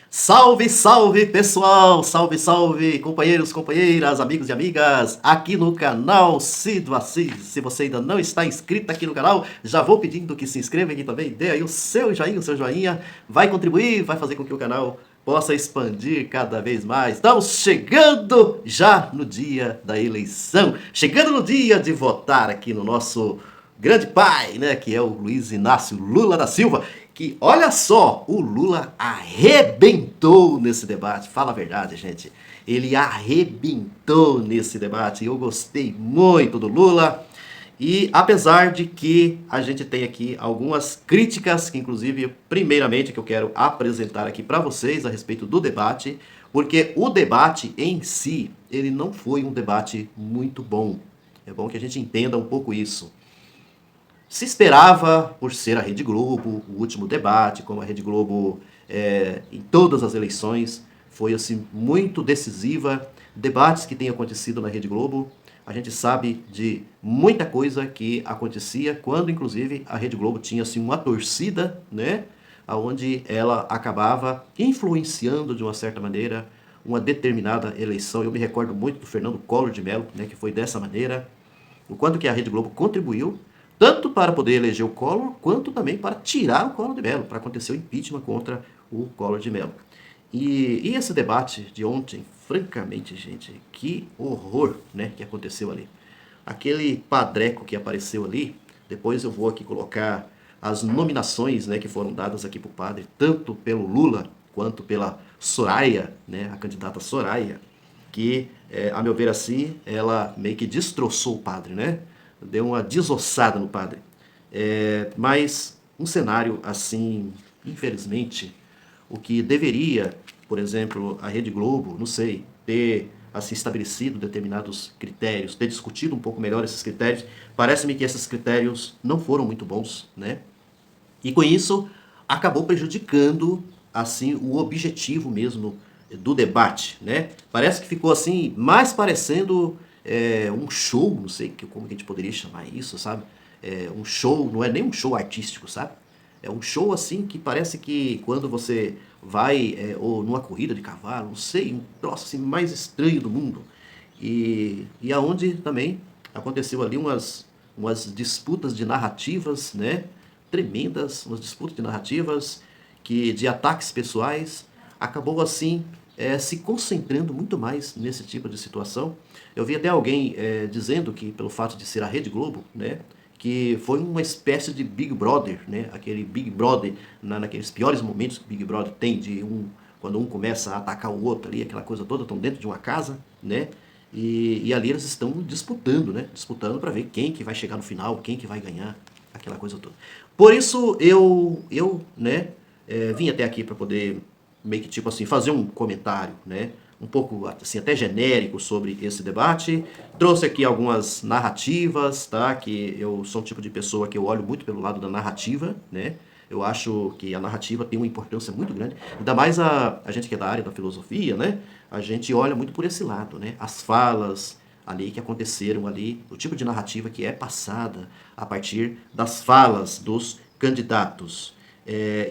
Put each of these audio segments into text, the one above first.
Salve, salve pessoal! Salve, salve companheiros, companheiras, amigos e amigas, aqui no canal Cido Assis. Se você ainda não está inscrito aqui no canal, já vou pedindo que se inscreva aqui também, dê aí o seu joinha, vai contribuir, vai fazer com que o canal possa expandir cada vez mais. Estamos chegando já no dia da eleição, chegando no dia de votar aqui no nosso grande pai, né, que é o Luiz Inácio Lula da Silva, que olha só, o Lula arrebentou nesse debate, fala a verdade, gente. Ele arrebentou nesse debate, eu gostei muito do Lula. E apesar de que a gente tem aqui algumas críticas, que inclusive, primeiramente, que eu quero apresentar aqui para vocês a respeito do debate, porque o debate em si, ele não foi um debate muito bom. É bom que a gente entenda um pouco isso. Se esperava, por ser a Rede Globo, o último debate, como a Rede Globo em todas as eleições foi assim muito decisiva. Debates que têm acontecido na Rede Globo, a gente sabe de muita coisa que acontecia quando, inclusive, a Rede Globo tinha assim uma torcida, né, aonde ela acabava influenciando de uma certa maneira uma determinada eleição. Eu me recordo muito do Fernando Collor de Mello, né, que foi dessa maneira, o quanto que a Rede Globo contribuiu, tanto para poder eleger o Collor, quanto também para tirar o Collor de Mello, para acontecer o impeachment contra o Collor de Mello. E esse debate de ontem, francamente, gente, que horror, né, que aconteceu ali. Aquele padreco que apareceu ali, depois eu vou aqui colocar as nominações, né, que foram dadas aqui para o padre, tanto pelo Lula quanto pela Soraya, né, a candidata Soraya, que, a meu ver assim, ela meio que destroçou o padre, né? Deu uma desossada no padre. Mas um cenário assim, infelizmente, o que deveria, por exemplo, a Rede Globo, não sei, ter assim estabelecido determinados critérios, ter discutido um pouco melhor esses critérios, parece-me que esses critérios não foram muito bons, né? E com isso acabou prejudicando assim o objetivo mesmo do debate, né? Parece que ficou assim mais parecendo um show, não sei como que a gente poderia chamar isso, sabe? Um show, não é nem um show artístico, sabe? É um show assim que parece que quando você vai ou numa corrida de cavalo, não sei, um troço assim mais estranho do mundo. E aonde também aconteceu ali umas disputas de narrativas, né? Tremendas, umas disputas de narrativas que de ataques pessoais, acabou assim se concentrando muito mais nesse tipo de situação. Eu vi até alguém dizendo que pelo fato de ser a Rede Globo, né, que foi uma espécie de Big Brother, né, aquele Big Brother naqueles piores momentos que o Big Brother tem de quando um começa a atacar o outro ali, aquela coisa toda, estão dentro de uma casa, né? E ali eles estão disputando, né? Disputando para ver quem que vai chegar no final, quem que vai ganhar, aquela coisa toda. Por isso né, vim até aqui para poder meio que tipo assim fazer um comentário, né, um pouco assim até genérico sobre esse debate. Trouxe aqui algumas narrativas, tá? Que eu sou um tipo de pessoa que eu olho muito pelo lado da narrativa, né? Eu acho que a narrativa tem uma importância muito grande, ainda mais a gente que é da área da filosofia, né? A gente olha muito por esse lado, né? As falas ali que aconteceram ali, o tipo de narrativa que é passada a partir das falas dos candidatos.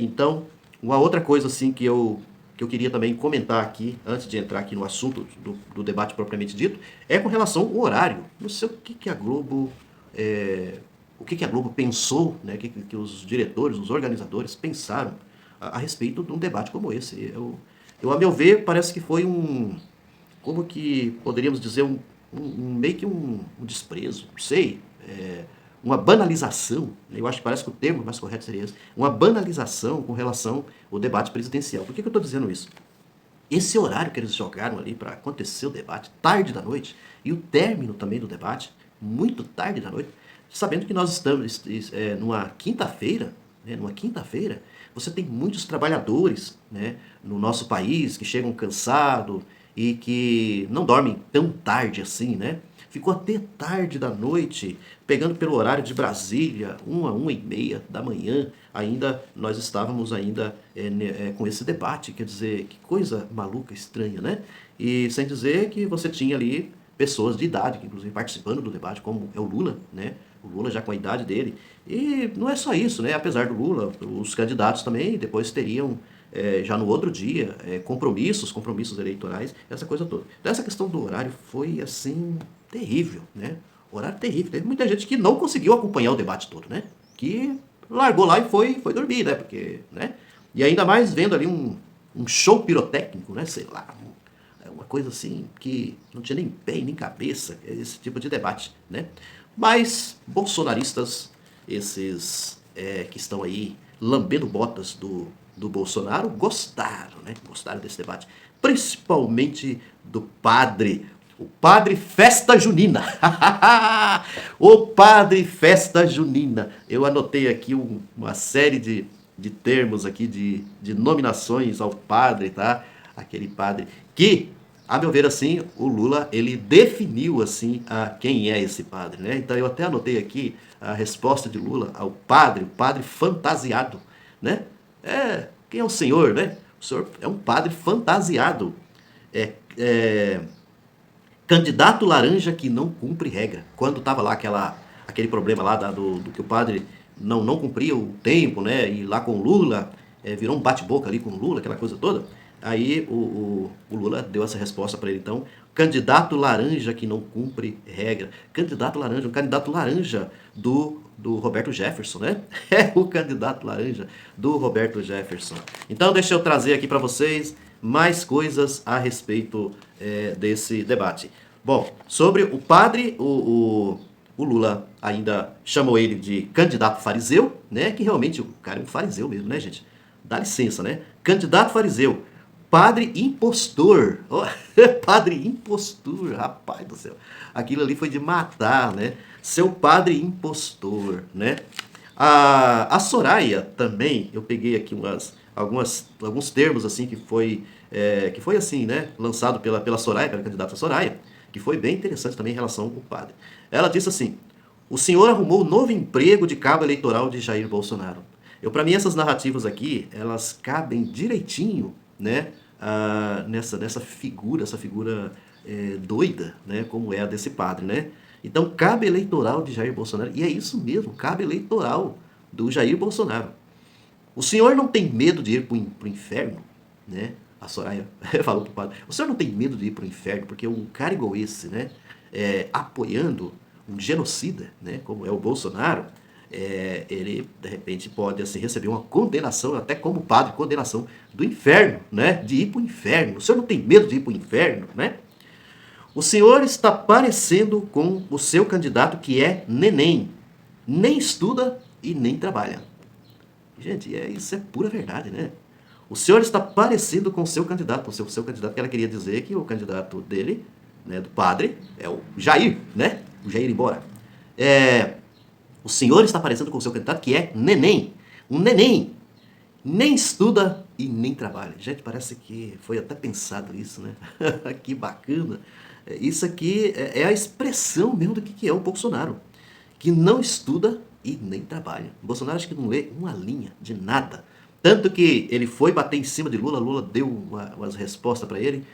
Então, uma outra coisa assim que eu queria também comentar aqui, antes de entrar aqui no assunto do debate propriamente dito, é com relação ao horário. Não sei o que a Globo o que a Globo pensou, né, que os diretores, os organizadores pensaram a respeito de um debate como esse. A meu ver, parece que foi como que poderíamos dizer, meio que um desprezo, não sei, uma banalização, né, eu acho que parece que o termo mais correto seria esse, uma banalização com relação ao debate presidencial. Por que eu estou dizendo isso? Esse horário que eles jogaram ali para acontecer o debate, tarde da noite, e o término também do debate, muito tarde da noite, sabendo que nós estamos numa quinta-feira, né, você tem muitos trabalhadores, né, no nosso país que chegam cansados e que não dormem tão tarde assim, né? Ficou até tarde da noite, pegando pelo horário de Brasília, 1h, 1h30 da manhã, ainda nós estávamos ainda com esse debate, quer dizer, que coisa maluca, estranha, né? E sem dizer que você tinha ali pessoas de idade, que inclusive participando do debate, como é o Lula, né? O Lula já com a idade dele. E não é só isso, né? Apesar do Lula, os candidatos também depois teriam já no outro dia, compromissos eleitorais, essa coisa toda. Então essa questão do horário foi assim terrível, né? Horário terrível. Teve muita gente que não conseguiu acompanhar o debate todo, né? Que largou lá e foi dormir, né? Porque, né? E ainda mais vendo ali um show pirotécnico, né? Sei lá, uma coisa assim que não tinha nem pé nem cabeça, esse tipo de debate, né? Mas bolsonaristas, esses que estão aí lambendo botas do Bolsonaro, gostaram, né? Gostaram desse debate. Principalmente do padre, o padre Festa Junina. O padre Festa Junina. Eu anotei aqui uma série de termos aqui, de nominações ao padre, tá? Aquele padre que, a meu ver, assim, o Lula, ele definiu, assim, quem é esse padre, né? Então eu até anotei aqui a resposta de Lula ao padre, o padre fantasiado, né? Quem é o senhor, né? O senhor é um padre fantasiado. É, é, candidato laranja que não cumpre regra. Quando tava lá aquele problema lá do que o padre não cumpria o tempo, né? E lá com o Lula, virou um bate-boca ali com o Lula, aquela coisa toda. Aí o Lula deu essa resposta para ele, então, candidato laranja que não cumpre regra. Candidato laranja, um candidato laranja do Roberto Jefferson, né? É o candidato laranja do Roberto Jefferson. Então, deixa eu trazer aqui para vocês mais coisas a respeito desse debate. Bom, sobre o padre, o Lula ainda chamou ele de candidato fariseu, né? Que realmente o cara é um fariseu mesmo, né, gente? Dá licença, né? Candidato fariseu. Padre impostor. Oh, padre impostor, rapaz do céu. Aquilo ali foi de matar, né? Seu padre impostor, né? A Soraya também, eu peguei aqui alguns termos assim que foi assim, né? Lançado pela Soraya, pela candidata Soraya, que foi bem interessante também em relação ao padre. Ela disse assim: o senhor arrumou um novo emprego de cabo eleitoral de Jair Bolsonaro. Para mim, essas narrativas aqui, elas cabem direitinho, né, nessa figura, essa figura doida, né, como é a desse padre, né? Então, cabo eleitoral de Jair Bolsonaro, e é isso mesmo, cabo eleitoral do Jair Bolsonaro. O senhor não tem medo de ir para o inferno, né? A Soraya falou para o padre: o senhor não tem medo de ir para o inferno, porque um cara igual esse, né, apoiando um genocida, né, como é o Bolsonaro, ele de repente pode assim, receber uma condenação, até como padre, condenação do inferno, né, de ir para o inferno. O senhor não tem medo de ir para o inferno, né? O senhor está parecendo com o seu candidato que é neném, nem estuda e nem trabalha. Gente, isso é pura verdade, né? O senhor está parecido com o seu candidato, o seu candidato, que ela queria dizer que o candidato dele, né, do padre, é o Jair, né? O Jair embora. O senhor está parecendo com o seu candidato que é neném. Um neném. Nem estuda e nem trabalha. Gente, parece que foi até pensado isso, né? Que bacana. Isso aqui é a expressão mesmo do que é o Bolsonaro. Que não estuda e nem trabalha. O Bolsonaro acho que não lê uma linha de nada. Tanto que ele foi bater em cima de Lula, Lula deu umas respostas para ele,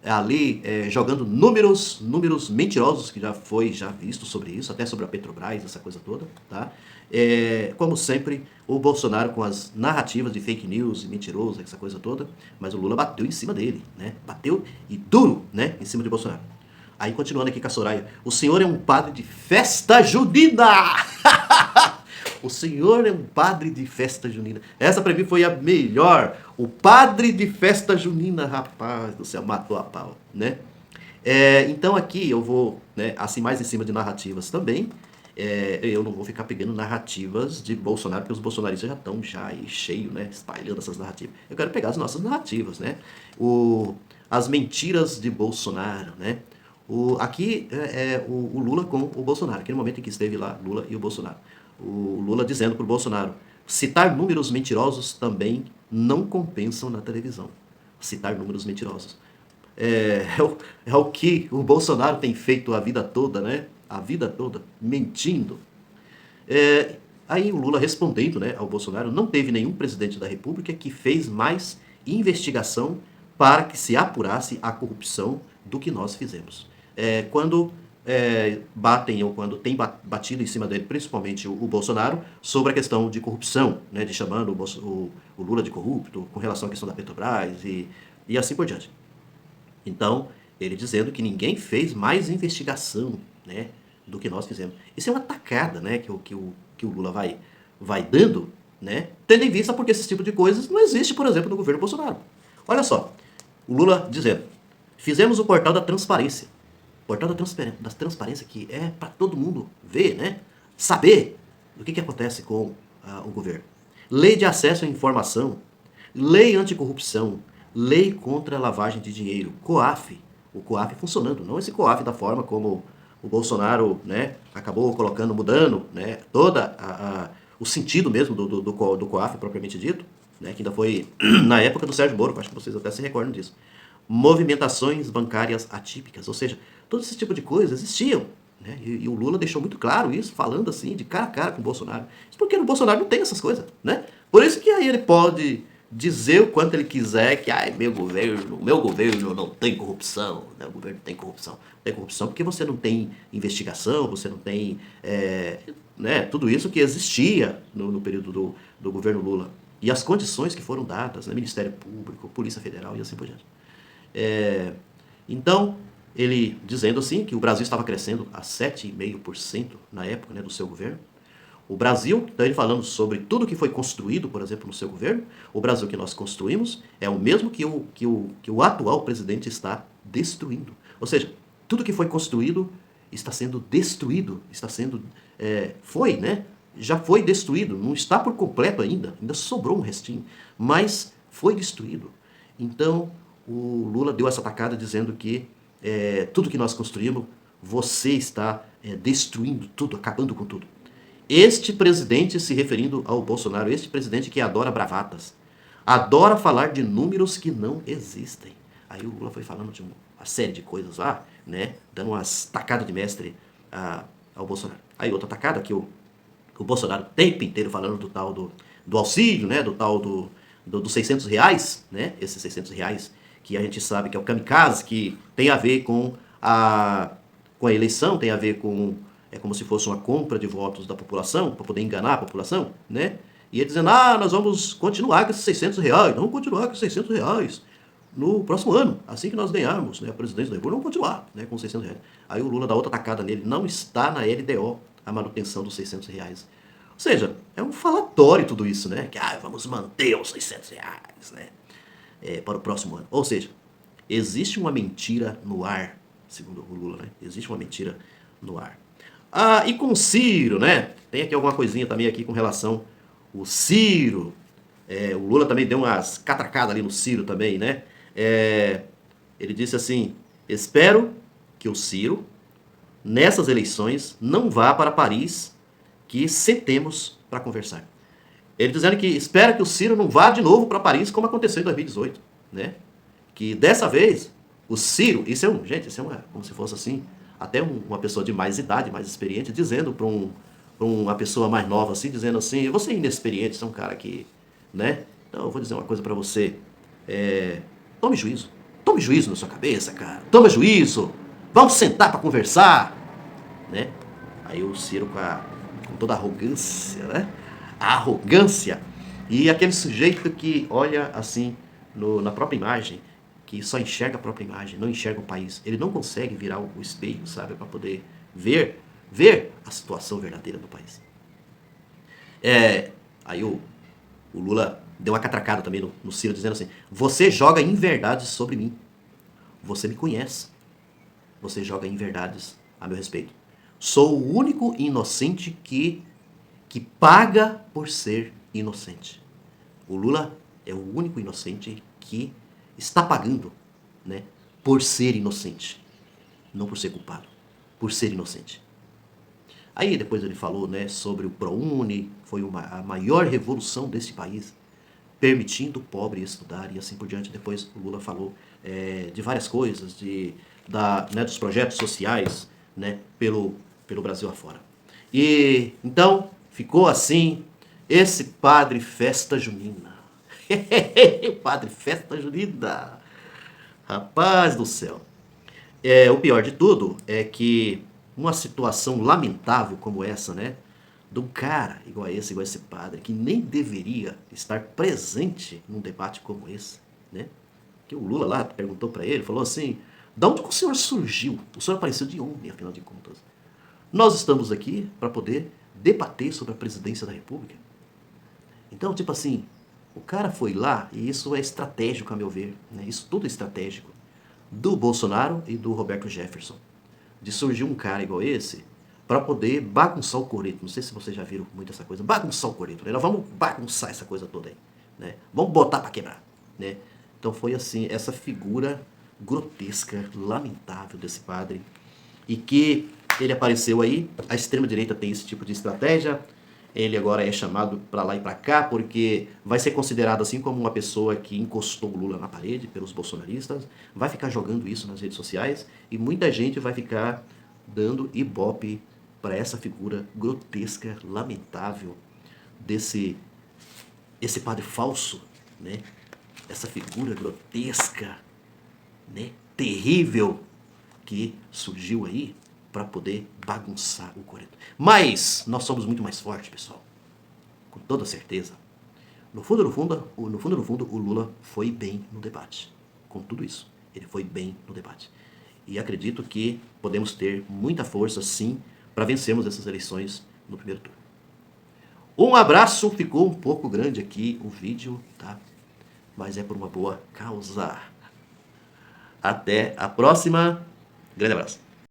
ali jogando números mentirosos, que já visto sobre isso, até sobre a Petrobras, essa coisa toda, tá? Como sempre, o Bolsonaro com as narrativas de fake news e mentiroso, essa coisa toda, mas o Lula bateu em cima dele, né? Bateu e duro, né? Em cima de Bolsonaro. Aí, continuando aqui com a Soraya, o senhor é um padre de festa junina! O senhor é um padre de festa junina. Essa pra mim foi a melhor. O padre de festa junina, rapaz do céu, matou a pau, né? Então aqui eu vou, né, assim, mais em cima de narrativas também. Eu não vou ficar pegando narrativas de Bolsonaro, porque os bolsonaristas já estão aí cheio, né, espalhando essas narrativas. Eu quero pegar as nossas narrativas, né? As mentiras de Bolsonaro, né? Aqui o Lula com o Bolsonaro, aquele momento em que esteve lá Lula e o Bolsonaro. O Lula dizendo para o Bolsonaro: citar números mentirosos também não compensam na televisão. Citar números mentirosos. É o que o Bolsonaro tem feito a vida toda, né? A vida toda, mentindo. Aí o Lula respondendo, né, ao Bolsonaro: não teve nenhum presidente da República que fez mais investigação para que se apurasse a corrupção do que nós fizemos. Quando batem, ou quando tem batido em cima dele, principalmente o Bolsonaro, sobre a questão de corrupção, né, de chamando o Lula de corrupto, com relação à questão da Petrobras e assim por diante. Então, ele dizendo que ninguém fez mais investigação, né, do que nós fizemos. Isso é uma tacada, né, que o Lula vai dando, né, tendo em vista porque esse tipo de coisas não existe, por exemplo, no governo Bolsonaro. Olha só, o Lula dizendo, fizemos o portal da transparência. Portal da transparência que é para todo mundo ver, né, saber o que acontece com o governo. Lei de acesso à informação, lei anticorrupção, lei contra a lavagem de dinheiro, COAF, o COAF funcionando, não esse COAF da forma como o Bolsonaro, né, acabou colocando, mudando, né, toda o sentido mesmo do COAF propriamente dito, né, que ainda foi na época do Sérgio Moro, acho que vocês até se recordam disso. Movimentações bancárias atípicas, ou seja, todo esse tipo de coisa existiam, né, e o Lula deixou muito claro isso, falando assim, de cara a cara com o Bolsonaro. Isso porque no Bolsonaro não tem essas coisas, né? Por isso que aí ele pode dizer o quanto ele quiser que meu governo não tem corrupção, né? O governo tem corrupção. Tem corrupção porque você não tem investigação, você não tem né, tudo isso que existia no período do governo Lula. E as condições que foram dadas, né, Ministério Público, Polícia Federal e assim por diante. Então, ele dizendo assim que o Brasil estava crescendo a 7,5% na época, né, do seu governo. O Brasil, então ele falando sobre tudo que foi construído, por exemplo, no seu governo, o Brasil que nós construímos é o mesmo que o atual presidente está destruindo. Ou seja, tudo que foi construído está sendo destruído, foi, né? Já foi destruído, não está por completo ainda sobrou um restinho, mas foi destruído. Então, o Lula deu essa tacada dizendo que tudo que nós construímos, você está destruindo tudo, acabando com tudo. Este presidente, se referindo ao Bolsonaro, este presidente que adora bravatas, adora falar de números que não existem. Aí o Lula foi falando de uma série de coisas lá, né, dando umas tacadas de mestre ao Bolsonaro. Aí outra tacada que o Bolsonaro o tempo inteiro falando do tal do auxílio, né, do tal dos R$ 600, né, esses R$ 600 que a gente sabe que é o kamikaze, que tem a ver com a eleição, tem a ver com como se fosse uma compra de votos da população, para poder enganar a população, né? E ele dizendo, nós vamos continuar com esses R$ 600, nós vamos continuar com esses R$ 600 no próximo ano, assim que nós ganharmos, né, a presidência da República, vamos continuar, né, com R$ 600. Aí o Lula dá outra tacada nele, não está na LDO a manutenção dos R$ 600. Ou seja, é um falatório tudo isso, né? Que vamos manter os R$ 600, né? Para o próximo ano. Ou seja, existe uma mentira no ar, segundo o Lula, né? Existe uma mentira no ar. E com o Ciro, né? Tem aqui alguma coisinha também aqui com relação ao Ciro. O Lula também deu umas catracadas ali no Ciro também, né? Ele disse assim, espero que o Ciro, nessas eleições, não vá para Paris, que sentemos para conversar. Ele dizendo que espera que o Ciro não vá de novo para Paris, como aconteceu em 2018, né? Que dessa vez, o Ciro, isso é como se fosse assim, até uma pessoa de mais idade, mais experiente, dizendo para uma pessoa mais nova, assim, dizendo assim, você é inexperiente, você é um cara que, né? Então, eu vou dizer uma coisa para você, tome juízo na sua cabeça, cara, toma juízo, vamos sentar para conversar, né? Aí o Ciro com toda a arrogância, né? A arrogância e aquele sujeito que olha assim na própria imagem, que só enxerga a própria imagem, não enxerga o país. Ele não consegue virar o espelho, sabe, para poder ver a situação verdadeira do país. Aí o Lula deu uma catracada também no Ciro, dizendo assim, você joga inverdades sobre mim. Você me conhece. Você joga inverdades a meu respeito. Sou o único inocente que paga por ser inocente. O Lula é o único inocente que está pagando, né, por ser inocente. Não por ser culpado, por ser inocente. Aí depois ele falou, né, sobre o ProUni, foi a maior revolução desse país, permitindo o pobre estudar e assim por diante. Depois o Lula falou de várias coisas, né, dos projetos sociais, né, pelo Brasil afora. E então ficou assim, esse padre festa junina. O padre festa junina. Rapaz do céu. O pior de tudo é que uma situação lamentável como essa, né? De um cara igual esse padre, que nem deveria estar presente num debate como esse, né? Que o Lula lá perguntou para ele, falou assim, da onde o senhor surgiu? O senhor apareceu de onde, afinal de contas? Nós estamos aqui para poder debater sobre a presidência da República. Então, tipo assim, o cara foi lá, e isso é estratégico, a meu ver, né? Isso tudo é estratégico, do Bolsonaro e do Roberto Jefferson. De surgir um cara igual esse, para poder bagunçar o coreto. Não sei se vocês já viram muito essa coisa, bagunçar o coreto, né? Nós vamos bagunçar essa coisa toda aí, né? Vamos botar para quebrar, né? Então foi assim, essa figura grotesca, lamentável desse padre, e que ele apareceu aí, a extrema-direita tem esse tipo de estratégia, ele agora é chamado para lá e para cá, porque vai ser considerado assim como uma pessoa que encostou o Lula na parede pelos bolsonaristas, vai ficar jogando isso nas redes sociais, e muita gente vai ficar dando ibope para essa figura grotesca, lamentável, esse padre falso, né? Essa figura grotesca, né? Terrível, que surgiu aí para poder bagunçar o coreto. Mas nós somos muito mais fortes, pessoal. Com toda certeza. No fundo, o Lula foi bem no debate. Com tudo isso, ele foi bem no debate. E acredito que podemos ter muita força, sim, para vencermos essas eleições no primeiro turno. Um abraço, ficou um pouco grande aqui o vídeo, tá? Mas é por uma boa causa. Até a próxima. Grande abraço.